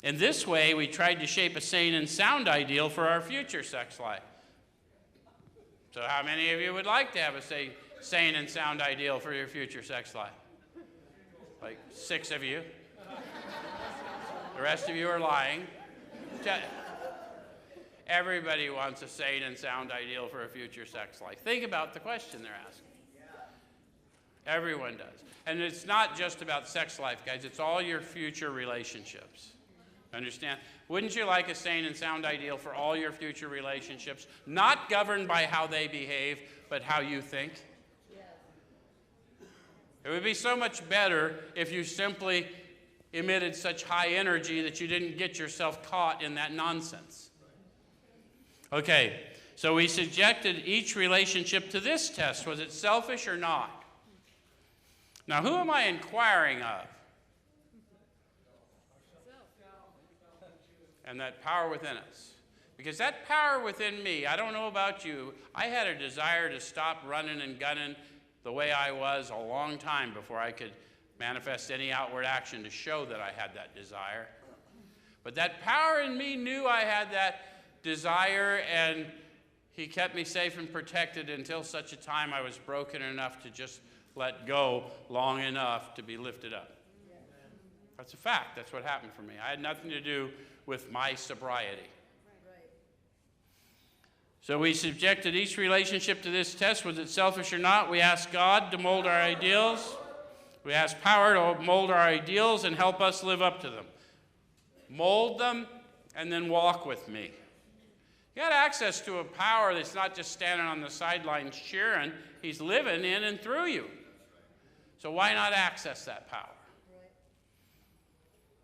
In this way, we tried to shape a sane and sound ideal for our future sex life. So how many of you would like to have a sane and sound ideal for your future sex life? Like 6 of you. The rest of you are lying. Everybody wants a sane and sound ideal for a future sex life. Think about the question they're asking. Everyone does. And it's not just about sex life, guys. It's all your future relationships. Understand? Wouldn't you like a sane and sound ideal for all your future relationships, not governed by how they behave, but how you think? Yes. It would be so much better if you simply emitted such high energy that you didn't get yourself caught in that nonsense. Okay, so we subjected each relationship to this test. Was it selfish or not? Now, who am I inquiring of? And that power within us. Because that power within me, I don't know about you, I had a desire to stop running and gunning the way I was a long time before I could manifest any outward action to show that I had that desire. But that power in me knew I had that desire, and he kept me safe and protected until such a time I was broken enough to just let go long enough to be lifted up. That's a fact. That's what happened for me. I had nothing to do with my sobriety. So we subjected each relationship to this test. Was it selfish or not? We asked God to mold our ideals. We asked power to mold our ideals and help us live up to them. Mold them and then walk with me. You got access to a power that's not just standing on the sidelines cheering. He's living in and through you. So why not access that power?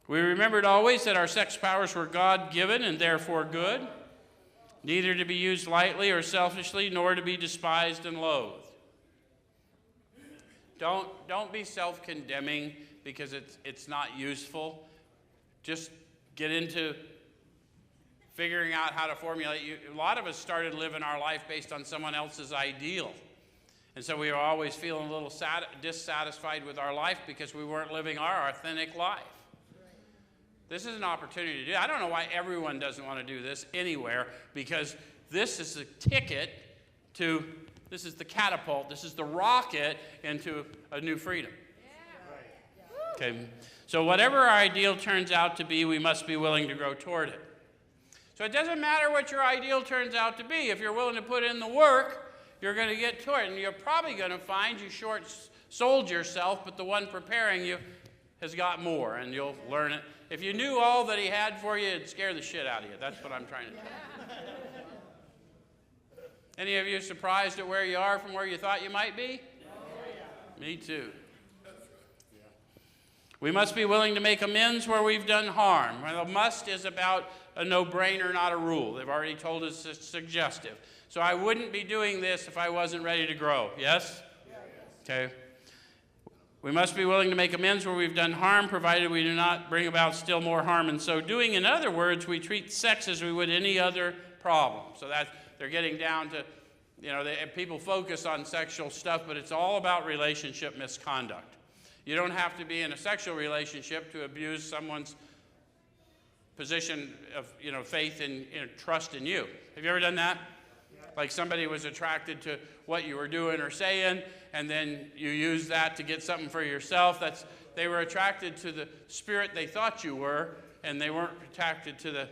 We remembered always that our sex powers were God-given and therefore good, neither to be used lightly or selfishly, nor to be despised and loathed. Don't be self-condemning because it's not useful. Just get into figuring out how to formulate. A lot of us started living our life based on someone else's ideal. And so we were always feeling a little dissatisfied with our life because we weren't living our authentic life. This is an opportunity to do. I don't know why everyone doesn't want to do this anywhere, because this is the ticket to, this is the catapult, this is the rocket into a new freedom. Yeah. Okay. So whatever our ideal turns out to be, we must be willing to grow toward it. So it doesn't matter what your ideal turns out to be. If you're willing to put in the work, you're going to get to it. And you're probably going to find you short-sold yourself, but the one preparing you has got more, and you'll learn it. If you knew all that he had for you, it'd scare the shit out of you. That's what I'm trying to tell you. Any of you surprised at where you are from where you thought you might be? Me too. We must be willing to make amends where we've done harm. Well, a must is about a no-brainer, not a rule. They've already told us it's suggestive. So I wouldn't be doing this if I wasn't ready to grow. Yes? Okay. We must be willing to make amends where we've done harm, provided we do not bring about still more harm in so doing. In other words, we treat sex as we would any other problem. So that they're getting down to, people focus on sexual stuff, but it's all about relationship misconduct. You don't have to be in a sexual relationship to abuse someone's position of, faith and trust in you. Have you ever done that? Like somebody was attracted to what you were doing or saying, and then you use that to get something for yourself. They were attracted to the spirit they thought you were, and they weren't attracted to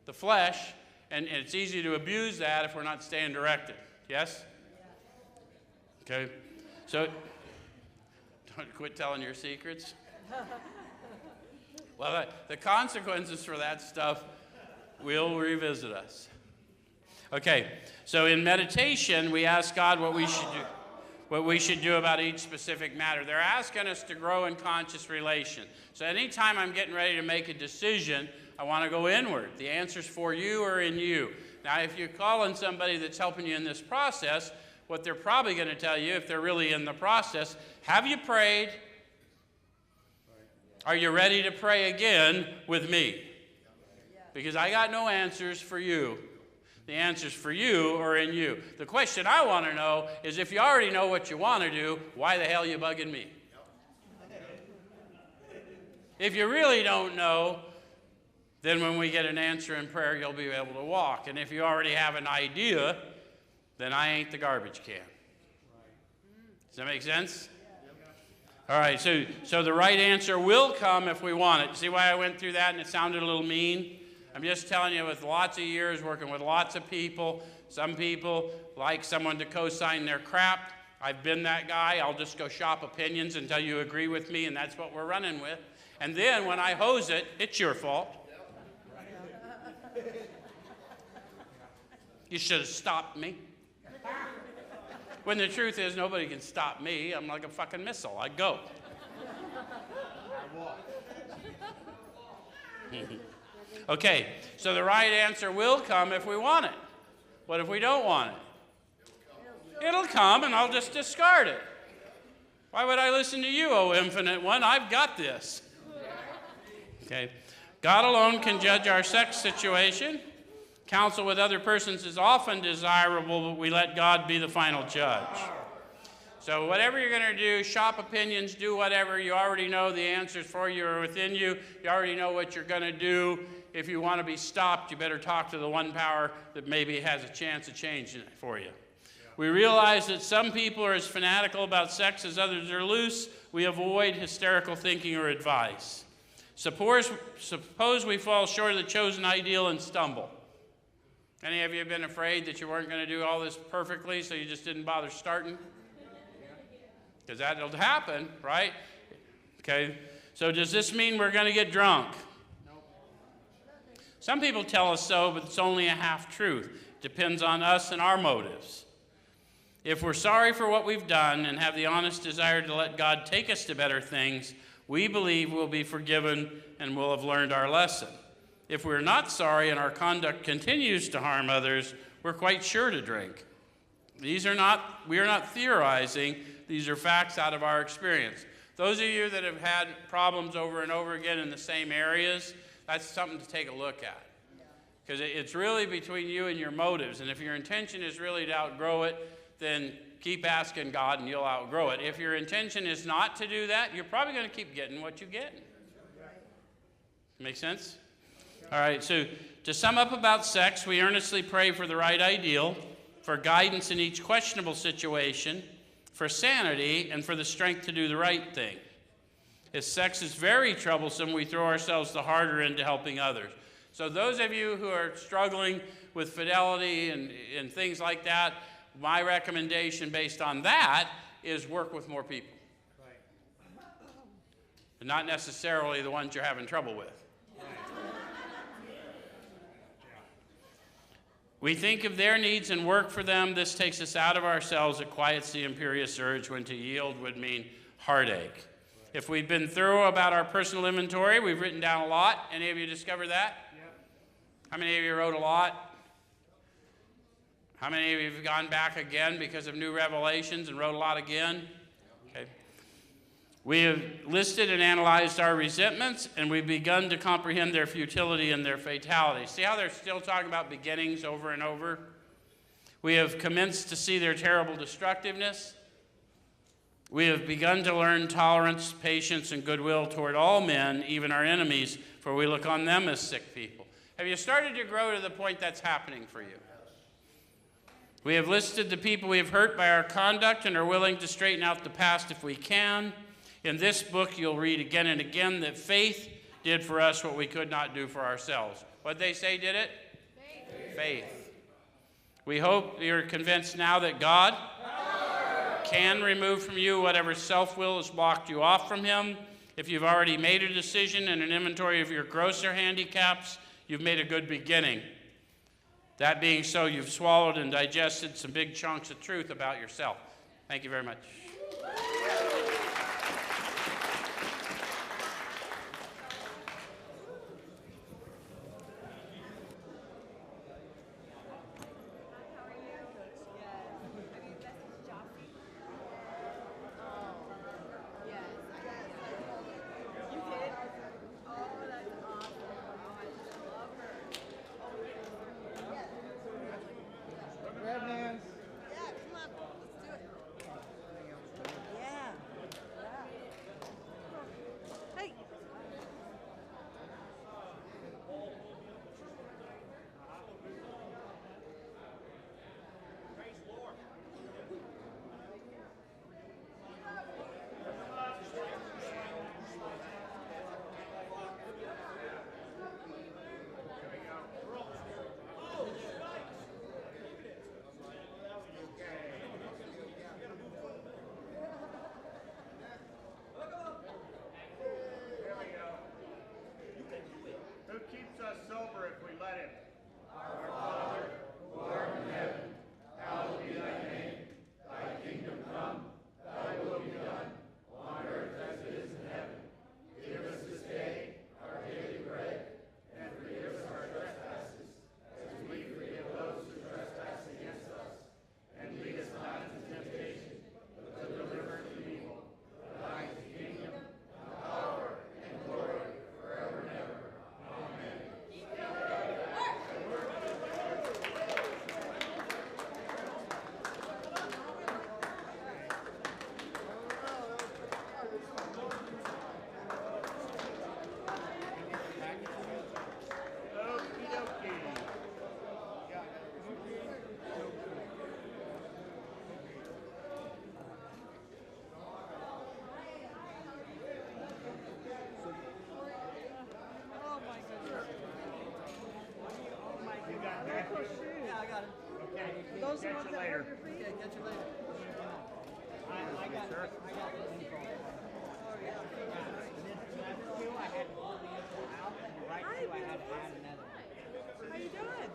the flesh, and it's easy to abuse that if we're not staying directed. Yes? Okay. So, don't quit telling your secrets. Well, the consequences for that stuff will revisit us. Okay, so in meditation, we ask God what we should do about each specific matter. They're asking us to grow in conscious relation. So anytime I'm getting ready to make a decision, I want to go inward. The answer's for you or in you. Now, if you're calling somebody that's helping you in this process, what they're probably going to tell you, if they're really in the process, have you prayed? Are you ready to pray again with me? Because I got no answers for you. The answers for you are in you. The question I want to know is, if you already know what you want to do, why the hell are you bugging me? If you really don't know, then when we get an answer in prayer, you'll be able to walk. And if you already have an idea, then I ain't the garbage can. Does that make sense? All right, so the right answer will come if we want it. See why I went through that and it sounded a little mean? I'm just telling you, with lots of years working with lots of people, some people like someone to co-sign their crap. I've been that guy. I'll just go shop opinions until you agree with me, and that's what we're running with. And then when I hose it, it's your fault. You should have stopped me. When the truth is, nobody can stop me. I'm like a fucking missile. I go. Okay, so the right answer will come if we want it. What if we don't want it? It'll come, and I'll just discard it. Why would I listen to you, O infinite one? I've got this. Okay. God alone can judge our sex situation. Counsel with other persons is often desirable, but we let God be the final judge. So whatever you're going to do, shop opinions, do whatever, you already know the answers for you are within you. You already know what you're going to do. If you want to be stopped, you better talk to the one power that maybe has a chance of changing it for you. We realize that some people are as fanatical about sex as others are loose. We avoid hysterical thinking or advice. Suppose we fall short of the chosen ideal and stumble. Any of you have been afraid that you weren't going to do all this perfectly, so you just didn't bother starting? Because that'll happen, right? Okay, so does this mean we're going to get drunk? Some people tell us so, but it's only a half-truth. Depends on us and our motives. If we're sorry for what we've done and have the honest desire to let God take us to better things, we believe we'll be forgiven and we'll have learned our lesson. If we're not sorry and our conduct continues to harm others, we're quite sure to drink. We are not theorizing. These are facts out of our experience. Those of you that have had problems over and over again in the same areas, that's something to take a look at. Because it's really between you and your motives. And if your intention is really to outgrow it, then keep asking God and you'll outgrow it. If your intention is not to do that, you're probably going to keep getting what you get. Make sense? All right, so to sum up about sex, we earnestly pray for the right ideal, for guidance in each questionable situation, for sanity, and for the strength to do the right thing. If sex is very troublesome, we throw ourselves the harder into helping others. So those of you who are struggling with fidelity and things like that, my recommendation based on that is work with more people. Right. But not necessarily the ones you're having trouble with. We think of their needs and work for them. This takes us out of ourselves. It quiets the imperious urge when to yield would mean heartache. If we've been thorough about our personal inventory, we've written down a lot. Any of you discover that? Yep. How many of you wrote a lot? How many of you have gone back again because of new revelations and wrote a lot again? Okay. We have listed and analyzed our resentments, and we've begun to comprehend their futility and their fatality. See how they're still talking about beginnings over and over? We have commenced to see their terrible destructiveness. We have begun to learn tolerance, patience, and goodwill toward all men, even our enemies, for we look on them as sick people. Have you started to grow to the point that's happening for you? We have listed the people we have hurt by our conduct and are willing to straighten out the past if we can. In this book, you'll read again and again that faith did for us what we could not do for ourselves. What'd they say did it? Faith. We hope you're convinced now that God can remove from you whatever self-will has blocked you off from him. If you've already made a decision and an inventory of your grosser handicaps, you've made a good beginning. That being so, you've swallowed and digested some big chunks of truth about yourself. Thank you very much. Who keeps us sober if we let him? Those are Catch ones you that later. work for you? Yeah, catch you later. I got the info. And then last two, I had to pull the info out, and the right two, I had to add another. How you doing?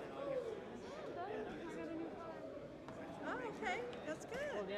Oh, okay. That's good.